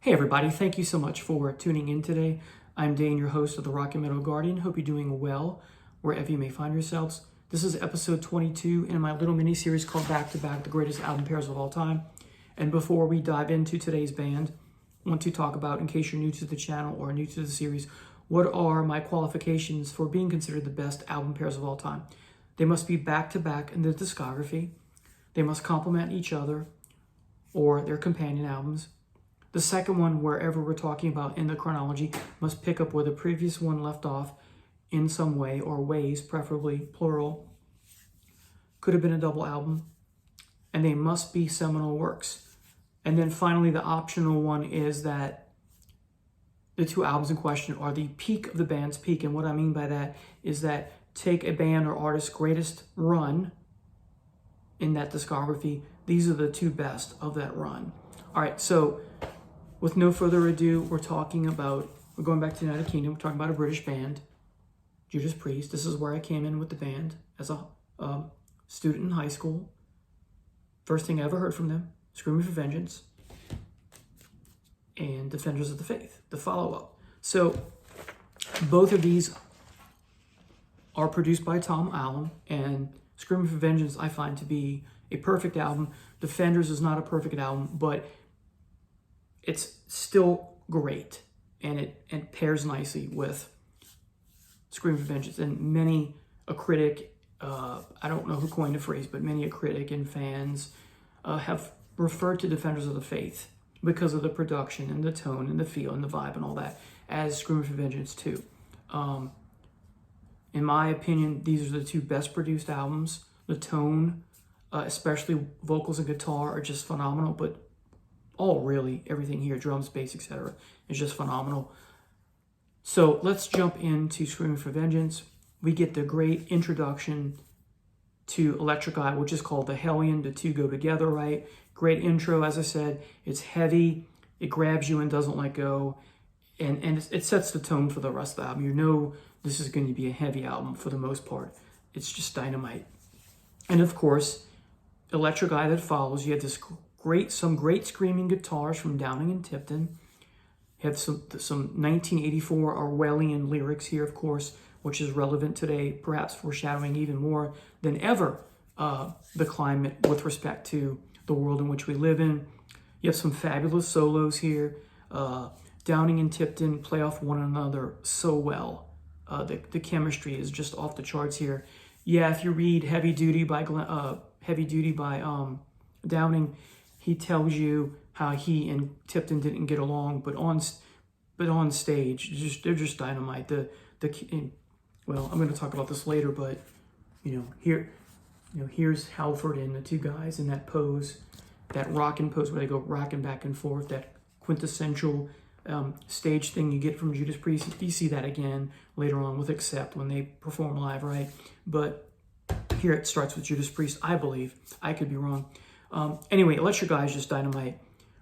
Hey everybody, thank you so much for tuning in today. I'm Dane, your host of the Rock and Metal Guardian. Hope you're doing well wherever you may find yourselves. This is episode 22 in my little mini-series called Back to Back, the greatest album pairs of all time. And before we dive into today's band, I want to talk about, in case you're new to the channel or new to the series, what are my qualifications for being considered the best album pairs of all time. They must be back-to-back in the discography. They must complement each other or their companion albums. The second one, wherever we're talking about in the chronology, must pick up where the previous one left off in some way, or ways, preferably plural. Could have been a double album. And they must be seminal works. And then finally, the optional one is that the two albums in question are the peak of the band's peak. And what I mean by that is that take a band or artist's greatest run in that discography. These are the two best of that run. All right, so with no further ado, we're going back to United Kingdom. We're talking about a British band, Judas Priest. This is where I came in with the band as a student in high school. First thing I ever heard from them, Screaming for Vengeance and Defenders of the Faith, the follow-up. So both of these are produced by Tom Allom, and Screaming for Vengeance I find to be a perfect album. Defenders is not a perfect album, but it's still great, and it pairs nicely with Scream for Vengeance. And many a critic, I don't know who coined the phrase, but many a critic and fans have referred to Defenders of the Faith because of the production and the tone and the feel and the vibe and all that as Scream for Vengeance too. In my opinion, these are the two best produced albums. The tone, especially vocals and guitar, are just phenomenal, but really everything here, drums, bass, etc., is just phenomenal. So let's jump into Screaming for Vengeance. We get the great introduction to Electric Eye, which is called the Hellion. The two go together, right? Great intro, as I said. It's heavy, it grabs you and doesn't let go, and it sets the tone for the rest of the album. You know this is going to be a heavy album for the most part. It's just dynamite. And of course, Electric Eye that follows, you have some great screaming guitars from Downing and Tipton. You have some 1984 Orwellian lyrics here, of course, which is relevant today, perhaps foreshadowing even more than ever the climate with respect to the world in which we live in. You have some fabulous solos here. Downing and Tipton play off one another so well. The chemistry is just off the charts here. Yeah, if you read Heavy Duty by Downing, he tells you how he and Tipton didn't get along, but on stage, they're just dynamite. Well, I'm going to talk about this later, but here's Halford and the two guys in that pose, that rocking pose where they go rocking back and forth, that quintessential stage thing you get from Judas Priest. You see that again later on with Accept when they perform live, right? But here it starts with Judas Priest, I believe. I could be wrong. Anyway, Electric Eye is just dynamite.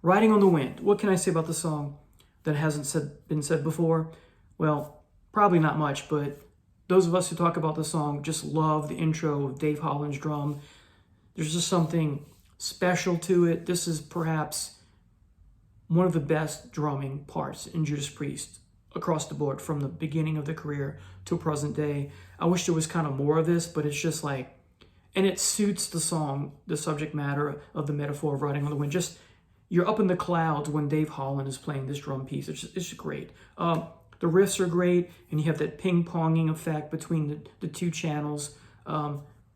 Riding on the Wind. What can I say about the song that hasn't been said before? Well, probably not much, but those of us who talk about the song just love the intro of Dave Holland's drum. There's just something special to it. This is perhaps one of the best drumming parts in Judas Priest across the board from the beginning of the career to present day. I wish there was kind of more of this, but it's just like, and it suits the song, the subject matter of the metaphor of riding on the wind. Just, you're up in the clouds when Dave Holland is playing this drum piece. It's just great. The riffs are great, and you have that ping-ponging effect between the two channels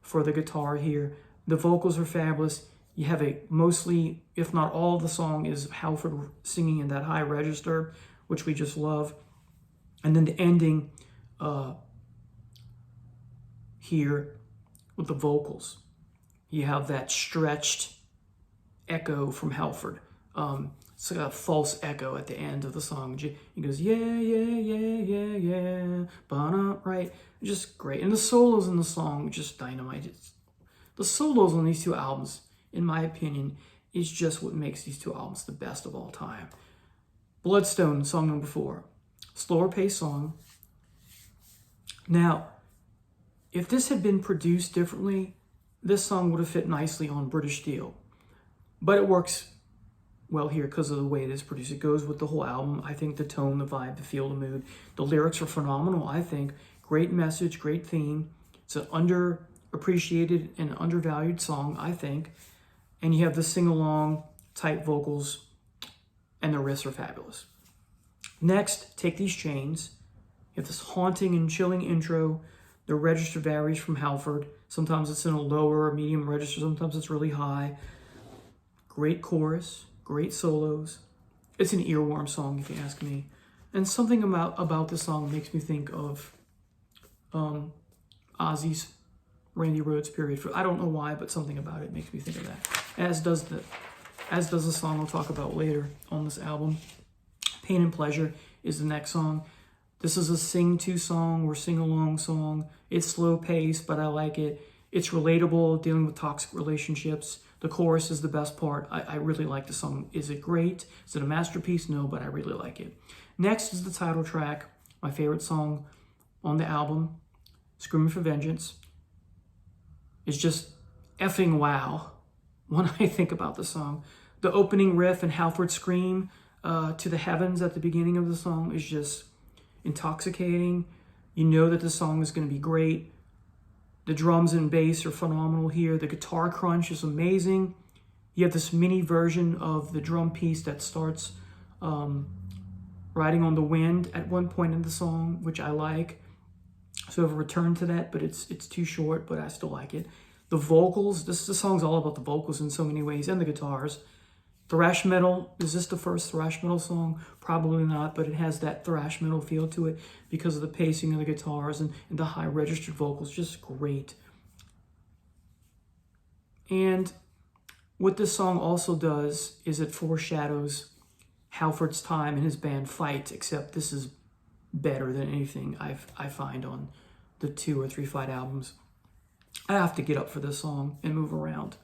for the guitar here. The vocals are fabulous. You have mostly, if not all of the song is Halford singing in that high register, which we just love. And then the ending here with the vocals. You have that stretched echo from Halford. It's like a false echo at the end of the song. He goes, yeah, yeah, yeah, yeah, yeah, ba-na, right? Just great. And the solos in the song, just dynamite. The solos on these two albums, in my opinion, is just what makes these two albums the best of all time. Bloodstone, song number 4. Slower paced song. Now, if this had been produced differently, this song would have fit nicely on British Steel. But it works well here because of the way it is produced. It goes with the whole album. I think the tone, the vibe, the feel, the mood. The lyrics are phenomenal, I think. Great message, great theme. It's an underappreciated and undervalued song, I think. And you have the sing-along type vocals, and the riffs are fabulous. Next, Take These Chains. You have this haunting and chilling intro. The register varies from Halford. Sometimes it's in a lower or medium register. Sometimes it's really high. Great chorus. Great solos. It's an earworm song, if you ask me. And something about the song makes me think of Ozzy's Randy Rhoads period. I don't know why, but something about it makes me think of that. As does the song I'll talk about later on this album. Pain and Pleasure is the next song. This is a sing-to song or sing-along song. It's slow paced, but I like it. It's relatable, dealing with toxic relationships. The chorus is the best part. I really like the song. Is it great? Is it a masterpiece? No, but I really like it. Next is the title track, my favorite song on the album, Screaming for Vengeance. It's just effing wow when I think about the song. The opening riff and Halford's scream to the heavens at the beginning of the song is just intoxicating. You know that the song is going to be great. The drums and bass are phenomenal here. The guitar crunch is amazing. You have this mini version of the drum piece that starts riding on the wind at one point in the song, which I like. So I've returned to that, but it's too short, but I still like it. The vocals, the song's all about the vocals in so many ways, and the guitars. Thrash metal, is this the first thrash metal song? Probably not, but it has that thrash metal feel to it because of the pacing of the guitars and the high registered vocals, just great. And what this song also does is it foreshadows Halford's time in his band Fight, except this is better than anything I find on the 2 or 3 Fight albums. I have to get up for this song and move around.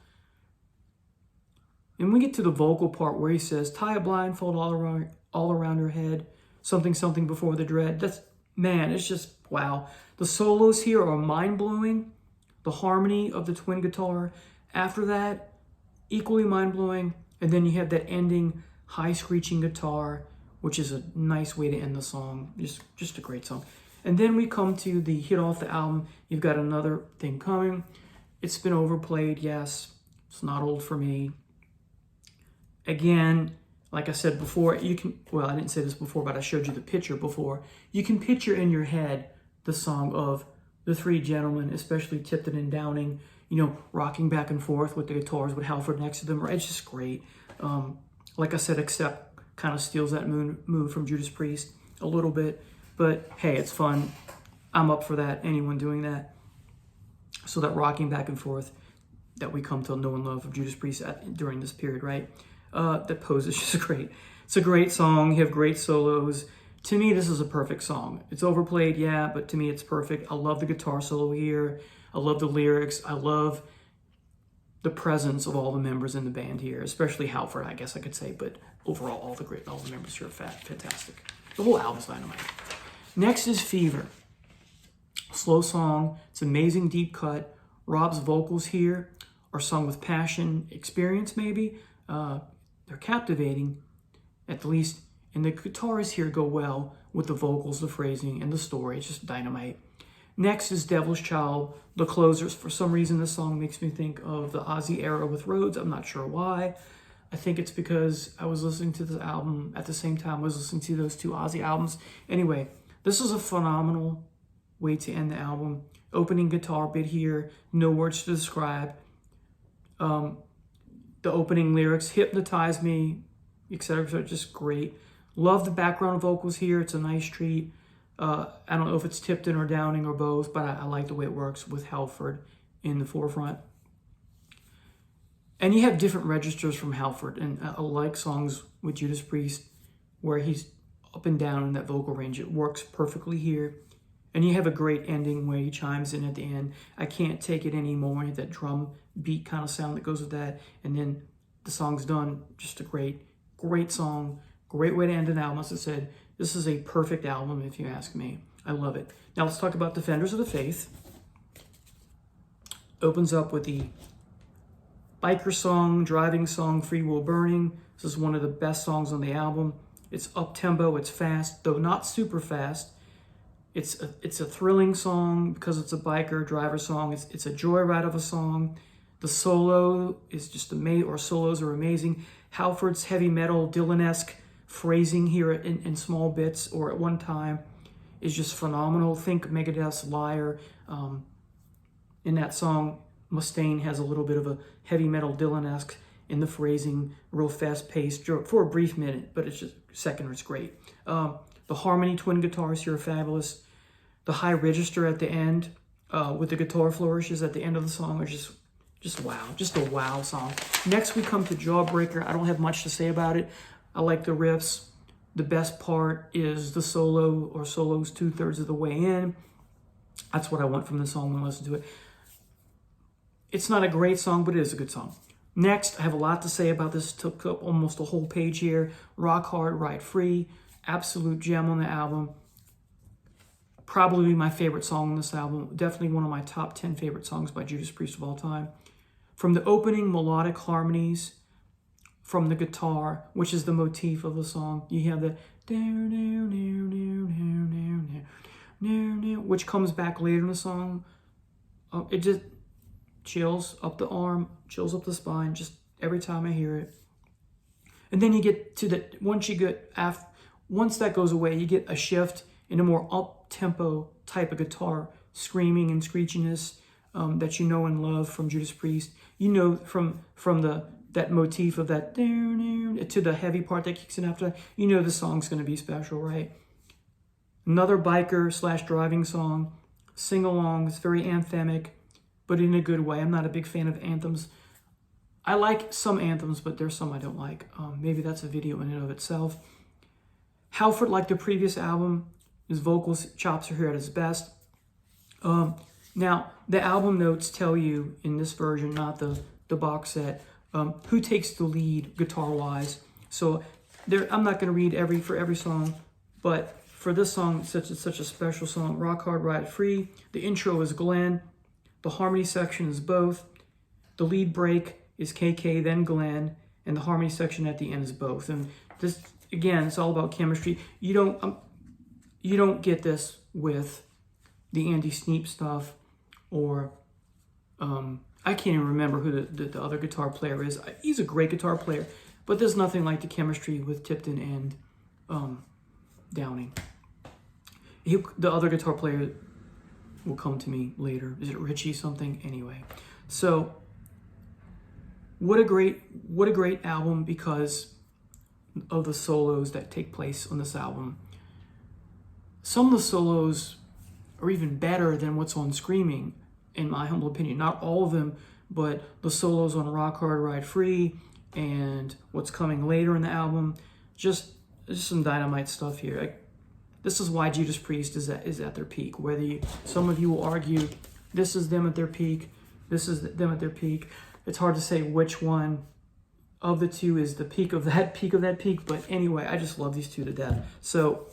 And we get to the vocal part where he says, tie a blindfold all around her head, something, something before the dread. That's, man, it's just, wow. The solos here are mind-blowing. The harmony of the twin guitar. After that, equally mind-blowing. And then you have that ending high screeching guitar, which is a nice way to end the song. Just a great song. And then we come to the hit off the album, You've Got Another Thing Coming. It's been overplayed, yes. It's not old for me. Again, like I said before, you can, well, I didn't say this before, but I showed you the picture before. You can picture in your head the song of the 3 gentlemen, especially Tipton and Downing, you know, rocking back and forth with the guitars with Halford next to them. It's just great. Like I said, Accept kind of steals that move from Judas Priest a little bit. But hey, it's fun. I'm up for that, anyone doing that. So that rocking back and forth that we come to know and love of Judas Priest during this period, right? That Pose is just great. It's a great song. You have great solos. To me, this is a perfect song. It's overplayed, yeah, but to me, it's perfect. I love the guitar solo here. I love the lyrics. I love the presence of all the members in the band here, especially Halford, I guess I could say, but overall, all the members here are fantastic. The whole album's dynamite. Next is Fever. Slow song. It's amazing deep cut. Rob's vocals here are sung with passion, experience maybe. They're captivating, at least, and the guitars here go well with the vocals, the phrasing, and the story. It's just dynamite. Next is Devil's Child, the closers. For some reason, this song makes me think of the Ozzy era with Rhoads. I'm not sure why. I think it's because I was listening to this album at the same time I was listening to those 2 Ozzy albums. Anyway, this is a phenomenal way to end the album. Opening guitar bit here, no words to describe. The opening lyrics, hypnotize me, etc. So just great. Love the background vocals here. It's a nice treat. I don't know if it's Tipton or Downing or both, but I like the way it works with Halford in the forefront. And you have different registers from Halford, and I like songs with Judas Priest where he's up and down in that vocal range. It works perfectly here. And you have a great ending where he chimes in at the end. I Can't Take It Anymore. You have that drum beat kind of sound that goes with that. And then the song's done. Just a great song. Great way to end an album. As I said, this is a perfect album if you ask me. I love it. Now let's talk about Defenders of the Faith. Opens up with the biker song, driving song, Free Will Burning. This is one of the best songs on the album. It's up-tempo, it's fast, though not super fast. It's a thrilling song because it's a biker driver song. It's a joyride of a song. The solo is just amazing, or solos are amazing. Halford's heavy metal, Dylan-esque phrasing here in small bits or at one time is just phenomenal. Think Megadeth's Liar. In that song, Mustaine has a little bit of a heavy metal Dylan-esque in the phrasing, real fast-paced for a brief minute, but it's just second, it's great. The harmony twin guitars here are fabulous. The high register at the end with the guitar flourishes at the end of the song are just wow, just a wow song. Next we come to Jawbreaker. I don't have much to say about it. I like the riffs. The best part is the solo or solos 2/3 of the way in. That's what I want from the song when I listen to it. It's not a great song, but it is a good song. Next, I have a lot to say about this. It took up almost a whole page here. Rock Hard, Ride Free. Absolute gem on the album. Probably my favorite song on this album. Definitely one of my top 10 favorite songs by Judas Priest of all time. From the opening melodic harmonies from the guitar, which is the motif of the song, you have the which comes back later in the song. It just chills up the arm, chills up the spine, just every time I hear it. And then you get to the, once that goes away, you get a shift in a more up-tempo type of guitar, screaming and screechiness that you know and love from Judas Priest. You know from that motif of that to the heavy part that kicks in after that, you know the song's going to be special, right? Another biker / driving song, sing-along. It's very anthemic, but in a good way. I'm not a big fan of anthems. I like some anthems, but there's some I don't like. Maybe that's a video in and of itself. Halford, like the previous album, his vocal chops are here at his best. Now, the album notes tell you in this version, not the box set, who takes the lead guitar-wise. So I'm not going to read for every song, but for this song, it's such a special song. Rock Hard, Ride Free. The intro is Glenn. The harmony section is both. The lead break is KK, then Glenn, and the harmony section at the end is both. And this, again, it's all about chemistry. You don't get this with the Andy Sneap stuff, or I can't even remember who the other guitar player is. He's a great guitar player, but there's nothing like the chemistry with Tipton and Downing. The other guitar player will come to me later. Is it Richie something? Anyway, so what a great album because of the solos that take place on this album. Some of the solos are even better than what's on Screaming, in my humble opinion. Not all of them, but the solos on Rock Hard, Ride Free and what's coming later in the album, just some dynamite stuff here. This is why Judas Priest is at their peak. Some of you will argue this is them at their peak, this is them at their peak. It's hard to say which one of the two is the peak of that peak, but anyway, I just love these two to death. So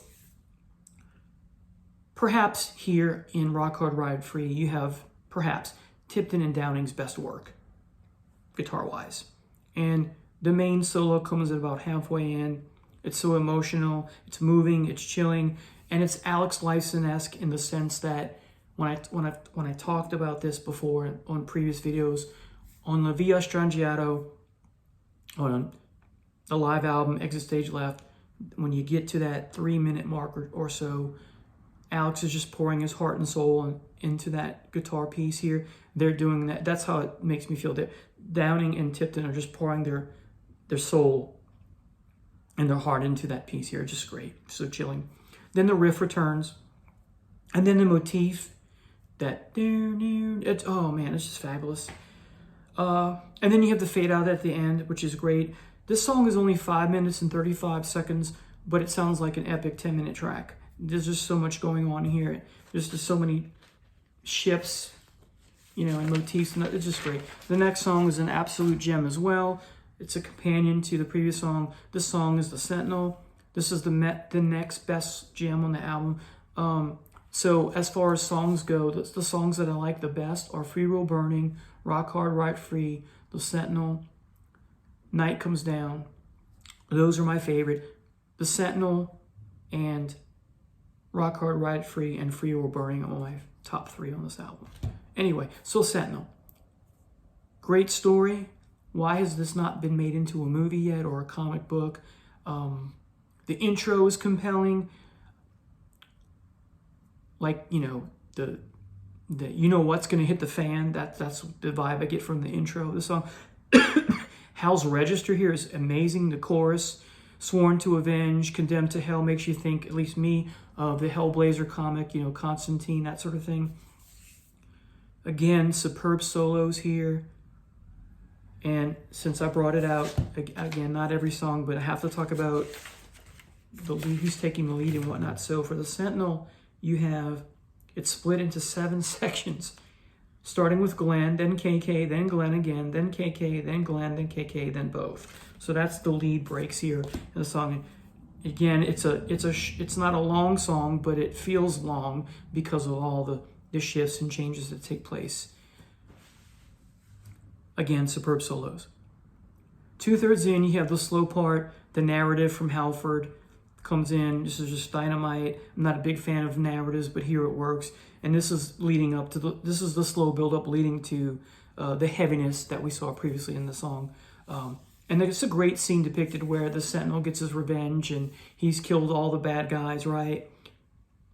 perhaps here in Rock Hard, Ride Free, you have perhaps Tipton and Downing's best work, guitar-wise. And the main solo comes at about halfway in. It's so emotional, it's moving, it's chilling, and it's Alex Lifeson-esque in the sense that when I talked about this before on previous videos, on La Via Strangiato, on the live album, Exit Stage Left, when you get to that 3-minute mark or so, Alex is just pouring his heart and soul into that guitar piece here. They're doing that. That's how it makes me feel. That Downing and Tipton are just pouring their soul and their heart into that piece here. Just great. So chilling. Then the riff returns. And then the motif that, oh man, it's just fabulous. And then you have the fade out at the end, which is great. This song is only 5 minutes and 35 seconds, but it sounds like an epic 10-minute track. There's just so much going on here. There's just so many shifts, and motifs, and it's just great. The next song is an absolute gem as well. It's a companion to the previous song. This song is The Sentinel. This is the next best gem on the album. So as far as songs go, the songs that I like the best are Free Will Burning, Rock Hard, Ride Free, The Sentinel, Night Comes Down. Those are my favorite. The Sentinel and Rock Hard, Ride Free, and Free or Burning are my top 3 on this album. Anyway, so Sentinel. Great story. Why has this not been made into a movie yet or a comic book? The intro is compelling. Like, the what's going to hit the fan. That's the vibe I get from the intro of the song. Hal's register here is amazing. The chorus, sworn to avenge, condemned to hell, makes you think, at least me, of the Hellblazer comic, Constantine, that sort of thing. Again, superb solos here. And since I brought it out, again, not every song, but I have to talk about the lead, who's taking the lead and whatnot. So for the Sentinel, you have it split into 7 sections, starting with Glenn, then KK, then Glenn again, then KK, then Glenn, then KK, then both. So that's the lead breaks here in the song. Again, it's not a long song, but it feels long because of all the shifts and changes that take place. Again, superb solos. 2/3 in, you have the slow part, the narrative from Halford comes in. This is just dynamite. I'm not a big fan of narratives, but here it works. And this is leading up to this is the slow build-up leading to the heaviness that we saw previously in the song. And it's a great scene depicted where the Sentinel gets his revenge and he's killed all the bad guys, right?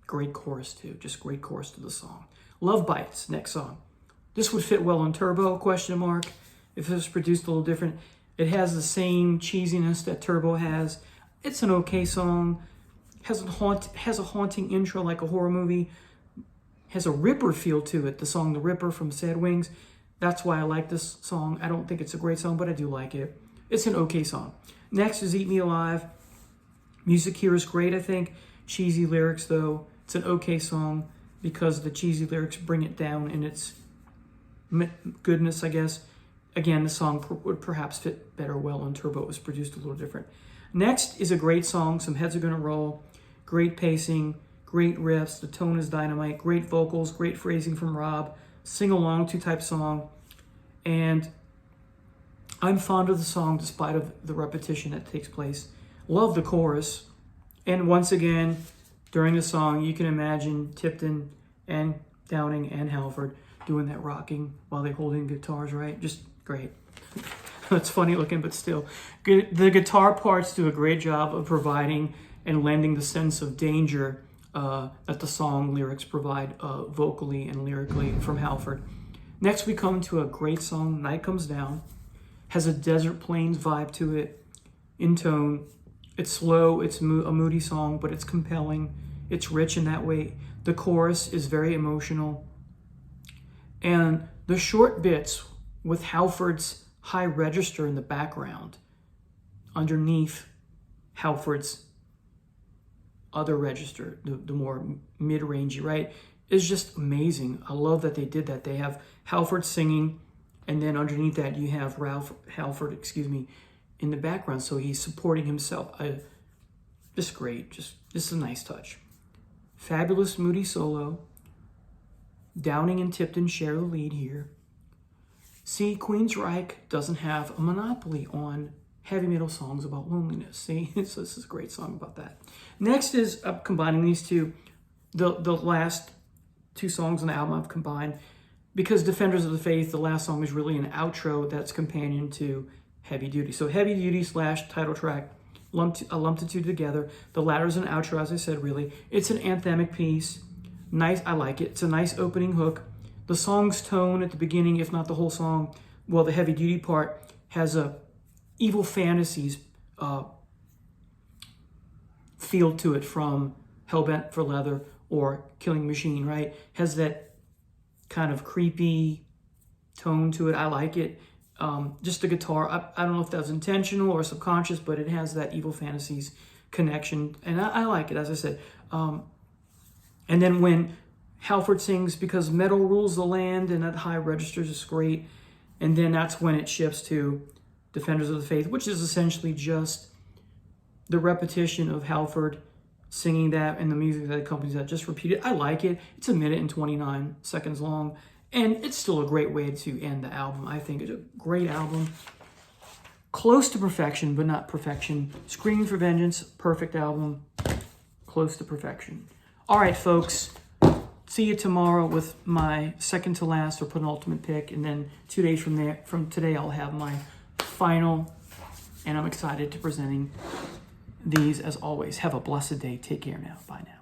Great chorus too, just great chorus to the song. Love Bites, next song. This would fit well on Turbo, question mark. If it was produced a little different. It has the same cheesiness that Turbo has. It's an okay song. Has a haunting intro like a horror movie. Has a Ripper feel to it, the song The Ripper from Sad Wings. That's why I like this song. I don't think it's a great song, but I do like it. It's an okay song. Next is Eat Me Alive. Music here is great, I think. Cheesy lyrics, though. It's an okay song because the cheesy lyrics bring it down in its goodness, I guess. Again, the song would perhaps fit better well on Turbo. It was produced a little different. Next is a great song, Some Heads Are Gonna Roll. Great pacing, great riffs, the tone is dynamite, great vocals, great phrasing from Rob. Sing-along to type song. And I'm fond of the song despite of the repetition that takes place. Love the chorus. And once again, during the song, you can imagine Tipton and Downing and Halford doing that rocking while they're holding guitars, right? Just great. It's funny looking, but still. The guitar parts do a great job of providing and lending the sense of danger that the song lyrics provide vocally and lyrically from Halford. Next, we come to a great song, Night Comes Down. Has a Desert Plains vibe to it in tone. It's slow, it's a moody song, but it's compelling. It's rich in that way. The chorus is very emotional. And the short bits with Halford's high register in the background underneath Halford's other register, the more mid-rangey, right, is just amazing. I love that they did that. They have Halford singing, and then underneath that you have Halford, in the background, so he's supporting himself. Just great. This is a nice touch. Fabulous moody solo. Downing and Tipton share the lead here. See, Queensryche doesn't have a monopoly on heavy metal songs about loneliness. See, so this is a great song about that. Next is combining these two. The last 2 songs on the album I've combined because Defenders of the Faith, the last song, is really an outro that's companion to Heavy Duty. So Heavy Duty / title track, lumped the two together. The latter is an outro, as I said, really. It's an anthemic piece. Nice, I like it. It's a nice opening hook. The song's tone at the beginning, if not the whole song, well, the Heavy Duty part has a Evil Fantasies feel to it from Hellbent for Leather or Killing Machine, right? Has that kind of creepy tone to it. I like it. Just the guitar, I don't know if that was intentional or subconscious, but it has that Evil Fantasies connection, and I like it, as I said. And then when Halford sings Because Metal Rules the Land, and that high register is great, and then that's when it shifts to Defenders of the Faith, which is essentially just the repetition of Halford singing that and the music that accompanies that, just repeated. I like it. It's 1 minute and 29 seconds long, And it's still a great way to end the album. I think it's a great album. Close to perfection, but not perfection. Screaming for Vengeance, perfect album. Close to perfection. All right, folks. See you tomorrow with my second to last or penultimate pick. And then 2 days from today, I'll have my final. And I'm excited to presenting these as always. Have a blessed day. Take care now. Bye now.